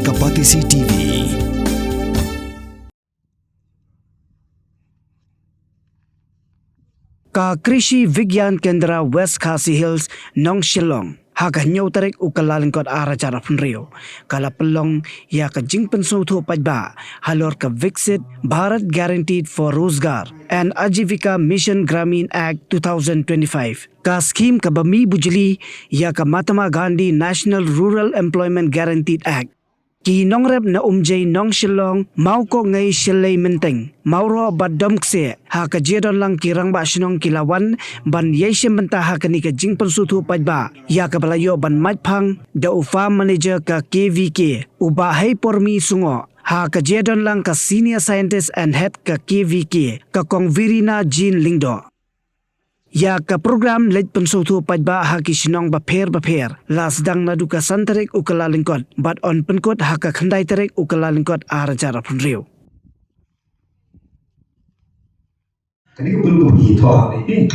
Kapatisi TV. Ka Krishi Vigyan Kendra West Khasi Hills Nong Shillong haka nyau tarik ukalalingkot ara cara penrio kala pelong ya ka jing pensuthu pajba halor ka Viksit Bharat Guaranteed for Rozgar and Ajivika Mission Gramin Act 2025 ka scheme ka bami bujli ya ka Mahatma Gandhi National Rural Employment Guaranteed Act ki nongrep na umjay nong Shillong mau ko ngay Shillay menteng mauro badom kse ha ka jedon lang kirang ba shinong kilawan ban yeshem benta ha ka ni ka jing pensuthu pajba ya ka balayo ban majphang da farm manager ka KVK uba hay pormi sungo ha ka jedon lang ka senior scientist and head ka KVK ka kong Virina Jean Lingdo ya ka program lej pensuthu pajba ha ki sinong bapher las dang na duka santarik ukalalingkot but on penkot ha ka khandai tarik ukalalingkot ara jara punriu kani ko bulu hi tho ni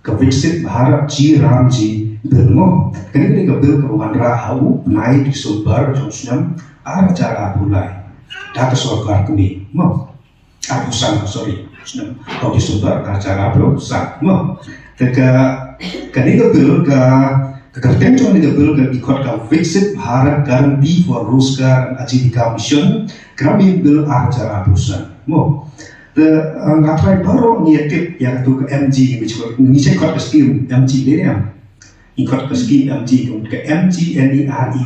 ka Viksit Bharat ji ram ji belmo kani ko bulu ka wanra hau nai di sobar josnam ara jara bulai data sorkar kami mo aku sang sorry kau di sobar acara berusak mo kani ko bulu ka kerten jo ni ko bulu ka ikut ka Viksit Bharat Guaranteed for Rozgar and Ajivika Mission Gramin bil acara berusak mo ngapain baru niatip yang tu ke MG which ni saya ikut ke scheme MG ni ya ikut ke scheme MG ke MGNEREGA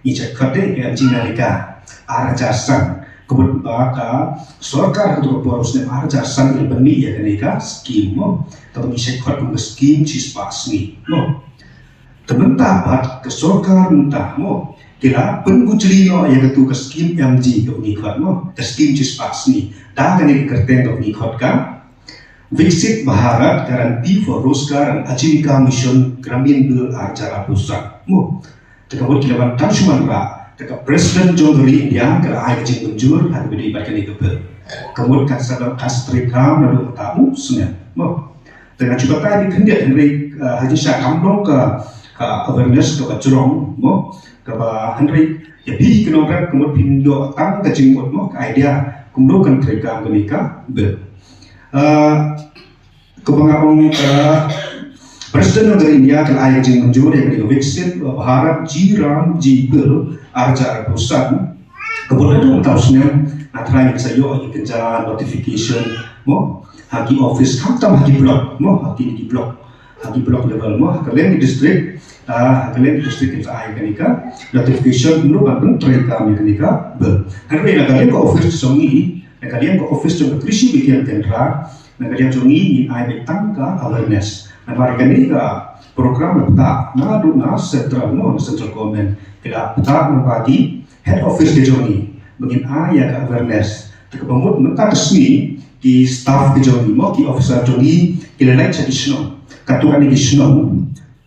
ni saya ikut ke MG Narika arah jasan kemudian baka sorkar ketua boros ni arah jasan yang benih ya kenika scheme mo tapi ni saya ikut ke scheme cispas ni mo temen tabat ke sorkar mentah mo kira penbujli no yang ketua ke scheme MG ke ikut mo ke scheme cispas ni dah kini kerten untuk ikutkan Viksit Bharat Guaranteed for Rozgar and Ajivika Mission Gramin bil acara pusat mo tekabut kilawan tansuman ra teka Presiden John India kala ai kecil penjur hak bedi bakan itu bil kemud kasada kastrikam nadu tamu semen mo teka cuba tadi kendia Henry Haji Shah Kamdong ke awareness ke bajrong mo ke Henry ya bi kenobrak kemud pindo tang kecil mo ke idea kumdokan mereka menikah kebangaran Presiden negara India kan ayat jing menjur yang di Viksit Bharat ji ram ji bil acara perusahaan kemudian itu tahunya antara yang saya yo kerja notification mo haki office kamtam haki blok mo haki blok level mo kalian di distrik kalian distrik kita ayat kenika notification dulu bangun mereka menikah karena kalian ke office songi kalian ke office jong Krishi Vigyan Kendra kalian jongi ni ayat tangka awareness mari kenika program letak ngadu central government kita letak membagi head office ke jongi begin ayat awareness tekebamut mentak resmi di staff ke jongi mo ki officer jongi kilalai traditional katuran di traditional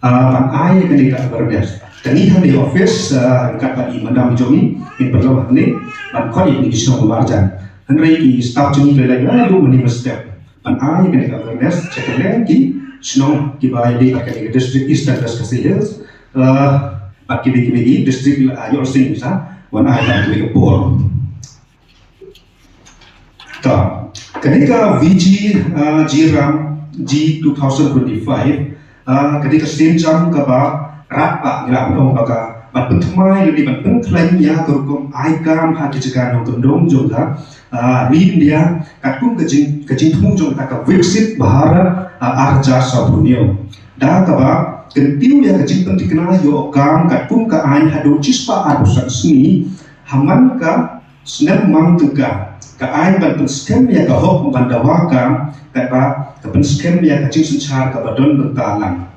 pan ayat kenika awareness Kanihan di office dekat bagi mandam jongi in perlu ni pan kod ini traditional marjan Henry ki staff jongi kilalai lalu meni step pan ayat kenika awareness cekalen ki Snow kibai di pakai district East dan West Khasi Hills, pakai di district York Sing bisa, warna ayat itu ekor. Tak, ketika VG Jiram G 2025, ketika senjang kaba rapa ngira dong baga, bat pentemai lebih bat pengklaim ya kerukum aikam hati jika nonton dong juga, rin dia katung kejing tung juga tak Viksit Bharat arja sabunio dah kaba kentiu ya kecil penting kenal yo kam katung ka ain hadu cispa arusan seni haman ka senam mang tuga ka ain ban skem ya ka hok bandawaka ka ban skem ya kecil sencar ka badon bertalang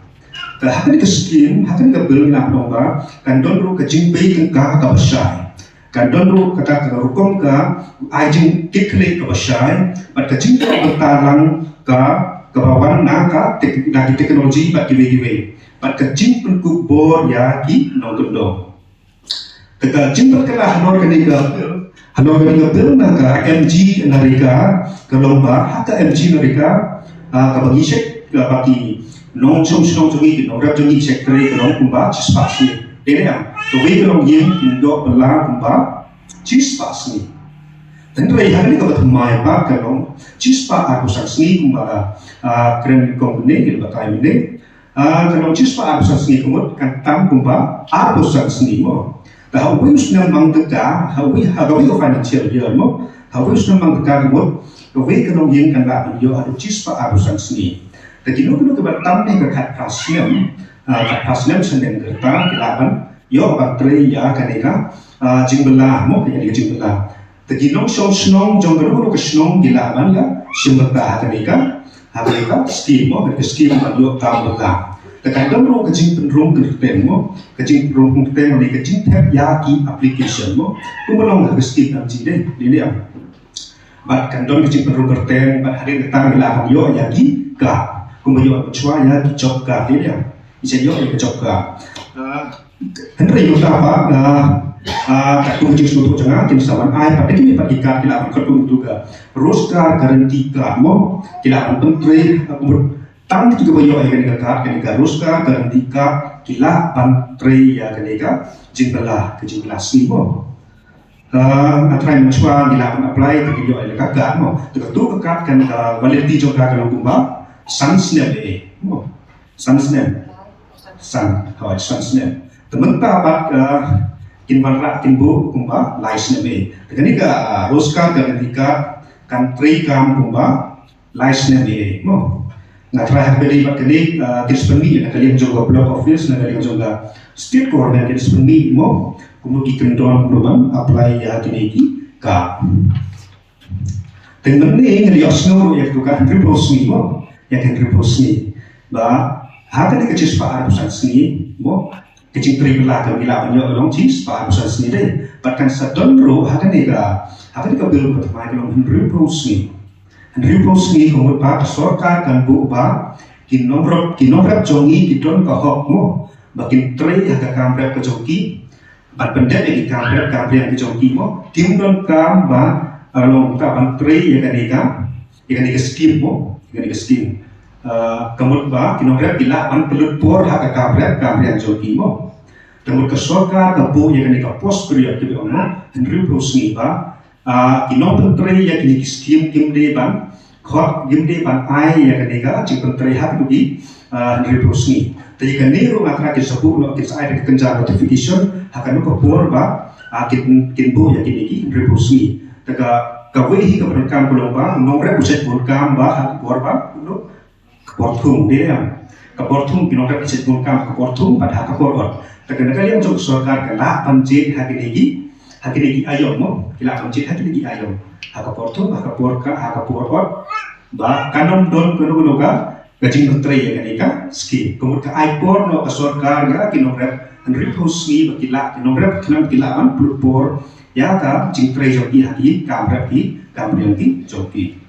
ka hakan ke skim hakan ka belna nongga kan don ru kecil pe ka basai kan don ru kata ka rukom ka aijing kikle ka basai bat kecil bertalang ka kebawan naka teknologi bat giwe bat kecing penku bor ya ki nongkendo teka jing berkelah hanor kenika bil naka MG Narika kelomba haka MG Narika kabagi sek bagi nong chong jongi nong rap jongi sekre kelom kumba cispasi dene yang Kawai kalau yang indok belah kumba cispa seni. Tendrai hari ni kau bertemai pak kalau cispa aku saksi kumba keren kompeni kita batai ini. Kalau cispa aku saksi kumut kan tam kumba aku saksi mo. Dah hawi usna mangdeka hawi kau financial dia mo. Hawi usna mangdeka kumut kawai kalau yang kan lah yo ada cispa aku saksi. Tapi kalau kau bertam ni kat pasnem sendiri kereta kilaban yo baterai ya kaneka jingbelah mo kaya dia jingbelah. Tapi nong snong jong garo ke snong kilaban ya simbata kaneka skim mo ke skim man yo tambata. Tekan dong ke jing penrong kerten mo ke jing penrong kerten ni ke jing tap ya ki application mo kumolong ke skim nam jide ni dia. Bat kan dong ke jing penrong kerten bat hari datang kilaban yo ya ki ka kumayo chua ya ki job ka ni dia. Isa yo ke job ka. Henry yo apa kat kunci suatu jangan tim sawan ai pada kini patikat kilapan ketung juga roska garanti card mo kilapan pentri tang juga bayo ai kan roska garanti card kilapan tre ya kan jingbelah ke jingbelah si mo atrai mencuba kilapan apply ke yo ai kan mo tu kat kan validity juga kalau kumba sansnya mo sansnya san kawat sansnya temen tapat kinwanra kinbu kumba license be tekani ka roska garantika country kam kumba license be mo ngatra habeli bakani kispeni na kali juga block office na kali juga state government kispeni mo kumuki kendon kumban apply ya kiniki ka dengan ni ngeli osno ya tukan reposi mo ya kan reposi ba hata ni kecil pa arusan sini mo kecing terima ke bila banyak orang cis pak besar sendiri bahkan sedondro haka ni ka bil pertama kalau Henry Bruce ni kemudian pak sorkar kan bu ba kinomrap jongi kidon ka hok mo bakin tre haka kamrap ke jongi bat pendet ki kamrap ke jongi mo timdon kam ba long ta ban tre ya kan ka skim mo ka skim kemudian ba kinomrap bila ban pelut por haka kamrap jongi mo kemudian ke sorkar ke bu yang ka post period ke ono Henry Bruce ni ba kinom pentre ya kini skim kimde ban khot kimde ban ai ya ka cik pentre hat budi Henry Bruce ni tapi kan ni ro akra ke sabu no ke sai ke kenja notification hakan ko por ba kin bu ya kini Henry Bruce ni taka kawehi ke perkam kolomba nomre buset burkam ba hat por ba no keportung dia keportung kinom ke buset burkam keportung pada kepor Tekan kali yang jauh sorkar kelak pancit hakini ayam mo kelak pancit hakini ayam hakaportu hakaporot ba kanom don kono ka gajing menteri ya kanika skim kemudian aipor no sorkar ya kinomrep Henry Husni bakila kinomrep kinam kilaman plupor ya ka jingtre joki haki kamrep ki kamrep ki joki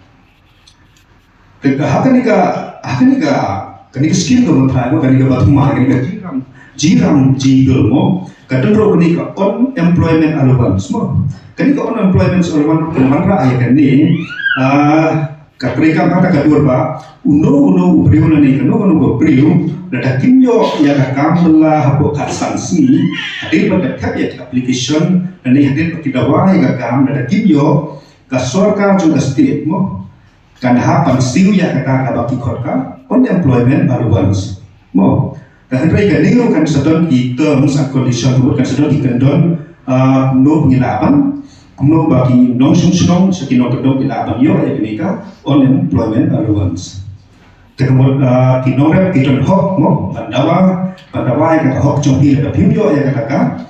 hakanika kanika skim do mentrai mo kanika batuma kanika jiram jigel mo kadro kini ka unemployment allowance mo kani ka unemployment allowance manra ay kani kapreka kata kadur ba uno brio na ni kano go brio data kinyo ya ka kamla hapo kasansi hadir pada tap ya application dan ni hadir pakidawa ya kam data kinyo ka sorkar juga state mo kan hapan siu ya ka baki khorka unemployment allowance mo dan mereka ni kan sedang di terms and conditions kan sedang di kendon no pengilapan no bagi non sungsung sekian kedong pengilapan yo ya mereka unemployment allowance kemudian di nomor kita hok mo pandawa yang hok jompi ada pimyo ya katakan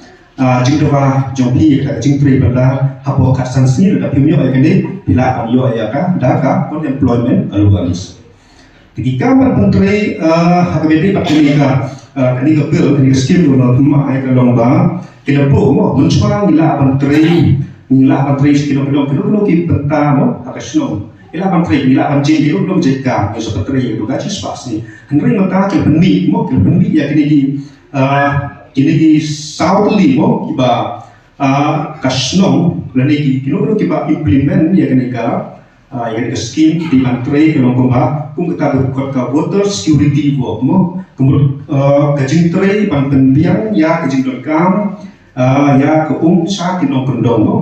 jingdawa jompi ya jingtri pada hapo kasansi ada pimyo ya kene pengilapan yo ya kan daka unemployment allowance ketika menteri hakabedi pakinika kanika bill kanika skim no ma ay kalongba kinapo mo mencoba ngila menteri kino ki penta mo akasno ila menteri ngila banjin kino jeka so menteri itu gaji spasi henry mata ke beni ya kini sauli mo iba kasno lani kino ki ba implement ya kanika yang ke skim di mantre kalau kumba kum kita berkot ka water security work mo kemudian kajing tre pan penbiang ya kajing dorkam ya ke sa kinong pendong mo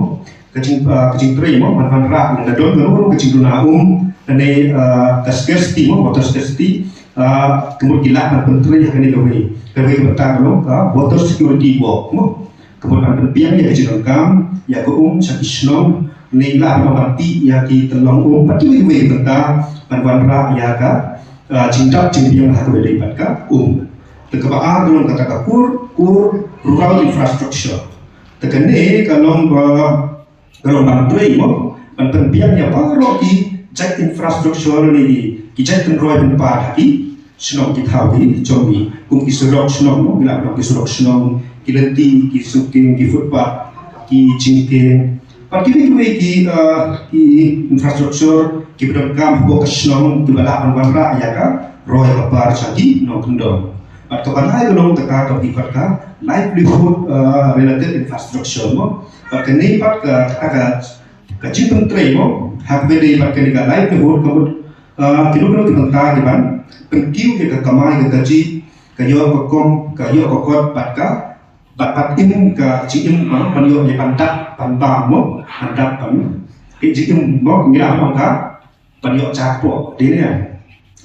kajing tre mo man ra na don garo kajing duna ane scarcity mo water scarcity kemudian gila pan pentre ya kani gawe bata mo ka water security work mo kemudian penbiang ya kajing dorkam ya ke sa kisnom nila mati ya ki telong pati we benta panwanra ya ka cinta yang hak beli ka tekaba dalam kata kur rural infrastructure tekane kalau bantuai mo penpian ya paro ki cek infrastructure ni ki cek tenroi benpa ki senong ki thawi jomi kum ki surok senong mo bila ki surok senong ki lenti ki suking ki footpath ki jingke Particularly ki infrastruktur ki berkam bo kesnong ki bala anwara ya ka roy kabar chagi no kendong atau kanai belum teka to ka livelihood related infrastructure mo pakani pat ka cipeng tre mo hak bede pakani ka livelihood kamut kinuno ki tenta di ban penkiu ke kamai ke gaji ka yo ko kom ka yo ko kot pat ka bat im ka ciim pan yo ye pantat pan ba mo pantat pan ke ciim mo ngira mo ka pan yo cha po de ne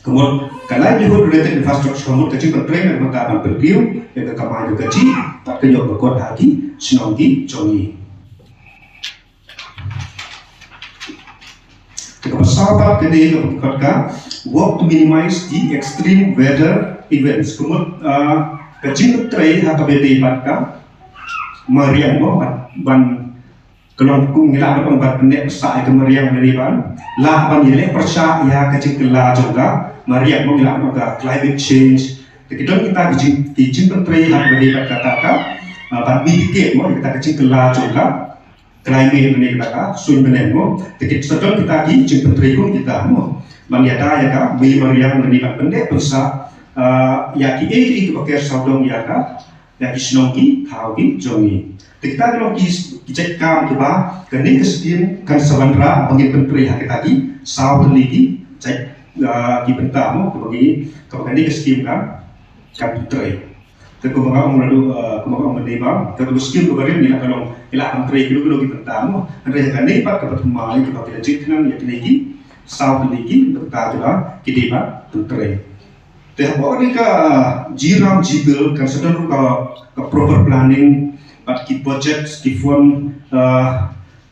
kemudian kalau livelihood related infrastructure kemudian kecil trainer maka pan perkiu ye ka kamai ke gaji pat ke yo ko kot hagi sinonggi jongi Sahabat kini kata work to minimize the extreme weather events. Kemudian kecil tray hak bete patka meriang mo ban kelongkung ngila ban ban penek sa ke meriang dari ban la ban ile persa ya kecil kela juga meriang mo ngila ban climate change. Kita kecil tray hak bete patka ka ban mitigate mo kita kecil kela juga climate ini kita sun benen mo tikit sedang kita ki jemput rekun kita mo maniata ya ka beli meriang dari ban pendek persa ya ki itu pakai saudong ya ka ya ki snongki thauki jongi kita kalau ki cek kam kita kini keskin kan sabandra bagi pentri hak kita ki saud ligi cek ki bentamo bagi kini keskin kan pentri kekumanga umlalu kumanga umdeba kalau skim kebarin ni kalau ila pentri dulu ki bentamo andre kini pak kepat mai kita tidak ciknan ya kini ki saud ligi bentamo ki deba pentri Tehbok ni ka jiram jibil kan sedang ka proper planning pat ki budget ki fund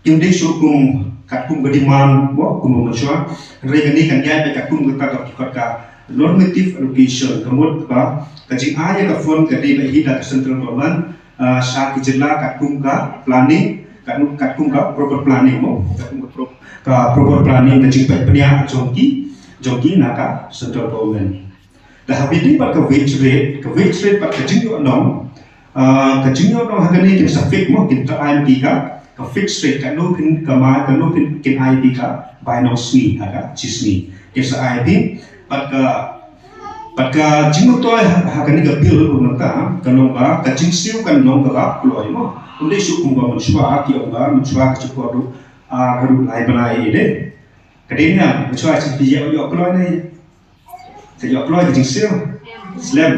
indek sukum katum bediman bo kum mensua regani kan ya pe katum ka ka normative allocation kemudian ka kajing aya ka fund ka di hida central government sa ki jilla katum ka planning katum ka proper planning mo katum ka proper planning kajing pe penia jongki naka central government dah habis pak ke wage rate pak kecing yo nong hagani kin safik mo kin ta IMP ka fixed rate ka no pin kama ka no pin kin IMP ka by no sni aga chisni kin sa IMP pat ka jingo to hagani ka bill ko nata kanong ba kacing siu kan nong ka ploy mo unde su kum ba mensua ki ba mensua ka chuko do haru lai banai ide kadenya mensua chi biya yo ploy nei Sejak keluar jadi slam,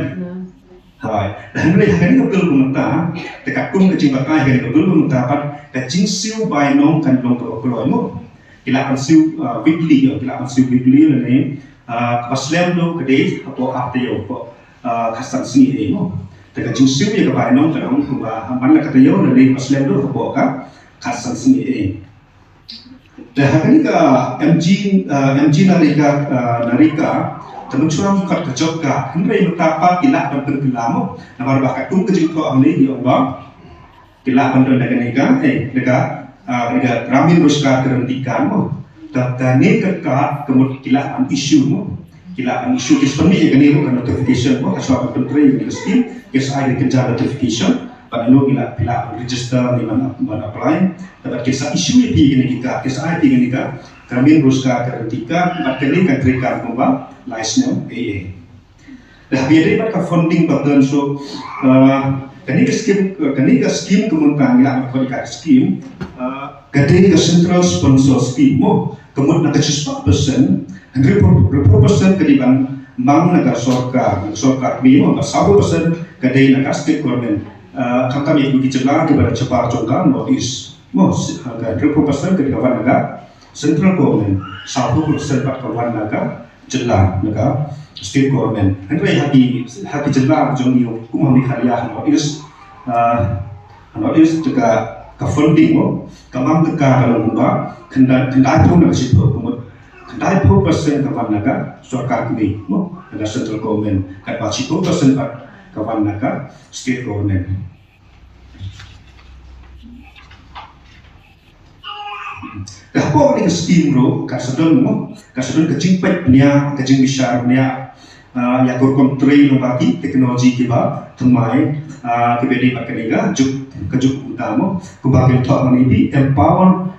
hai. Dan mereka kan itu belum mentah, dekat kum kecing bakai kan itu belum mentah. Pat kecing siu by nong kan belum keluar mo. Kila siu weekly, kila siu weekly ni. Pas slam tu kedai atau apa yo, kasan sini mo. Dekat kecing siu ya by nong kan orang kuba. Mana kata yo dari pas slam tu apa kasan sini. Dan hari ni MG narika Tentu curang kat kejok ka, henry betapa kila dan pengelamo, nama bakat tum kejok ko amne di obang, kila bandon dagan ika, daga ramin ruska kerentikan mo, tani kekat kemud kila an isu mo, kila an isu kisah ni yang ni bukan notification mo, asal penteri yang diskim, kisah ada kerja notification, pada lo kila register ni mana apply, dapat kisah isu yang tinggi kita, kisah tinggi kita. Kami berusaha keretikan, kali kan terikat mobile license AA. Dah biar dapat funding button so, kani ke skim kemudian yang apa dekat skim, kali ke central sponsor skim mo, kemudian nak 100%, 100% kediban mang negara sorkar minimum 1% kadai negara state government kata mi begitu jelas kepada cepat contoh notice mo 100% kediban negara central government 1% pat kawan negara jelas negara state government henry hati jelas jong ni kumam ni khalia notice juga ka funding mo kamam teka kalau mumba kendai pun nak situ kendai pun persen kawan naga sorkar kini mo naga central government kat baci pun persen kawan naga state government. Kahpo ni scheme ro kasadon kajing pet nia kajing besar nia ya kor kontrei lo bagi teknologi kiba temai kebedi pakaniga kajuk utama kubakil thok mani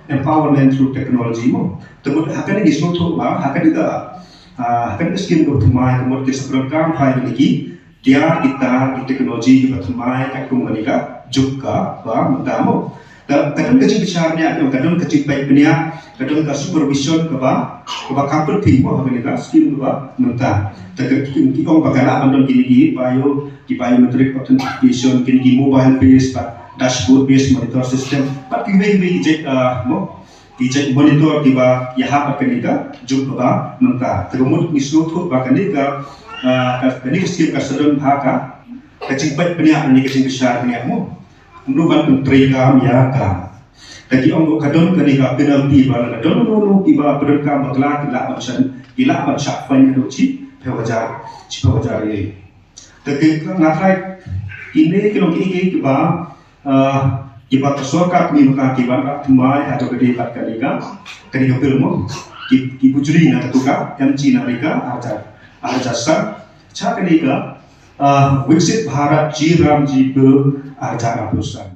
empowerment through technology mo temut hakan ni soto ba hakan scheme ro temai temut ke program hai lagi dia kita teknologi kiba temai kat kumaniga jukka ba utama kadang kecil besarnya, kadang kecil baiknya, kadang ke supervision keba kampung tim mo hagan skim keba mentah. Tapi kita bagala bandon kini biometric authentication kini mobile based dashboard based monitor system. But kita monitor kiba ya hap kanika juk keba mentah. Terumut nislo tu kanika kanika skim kasadon haka kecil baiknya ni kecil besarnya mo. Nuban menteri kami ya ka. Tapi orang kadang kenika penalti bala kadang nolo iba berkam bakla kila macam fanya doci pewajar ye. Tapi ngatai ini kalau kiba sorkar ni maka kiba tumai atau gede pat kenika filmo kibujuri na ketuka MC Narika aja sa cha kenika Viksit Bharat Ji Ram Ji Pe Acara Perusahaan.